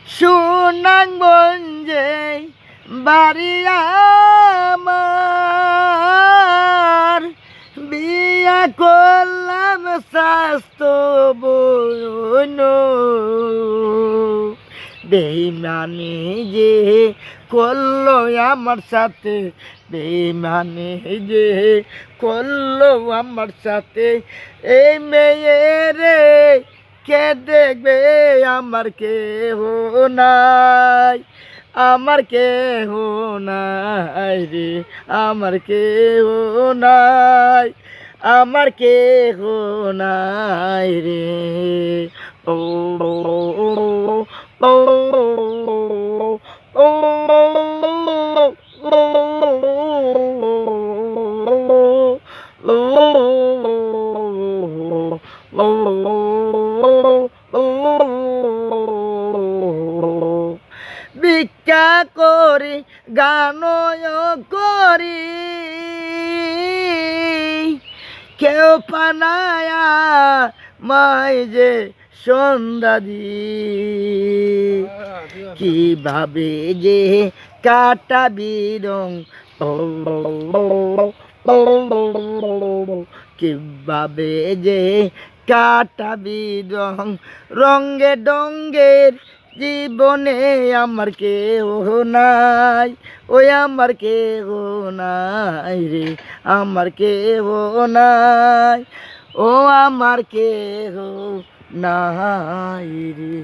সুনামগঞ্জে বাড়ি আমার, বিয়া করলাম স্বাস্থ্য বোন। বেইমানি যে করলো আমার সাথে, বেইমানি যে করলো আমার সাথে, এই মেয়েরে কে দেখবে? আমার কেহ নাই, আমার কেহ নাই রে, আমার কেহ নাই, আমার কেহ নাই রে। ও ভিক্ষা করি, গানও করি, কেউ পানায়া মাই যে সন্ধ্যা দি, কিভাবে যে কাটাবি রং, কিভাবে যে কাটাবি রং, রঙ্গে ডঙ্গের জীবনে আমার কেহ নাই, ওই আমার কেহ নাই রে, আমার কেহ নাই, ও আমার কেহ নাই রে।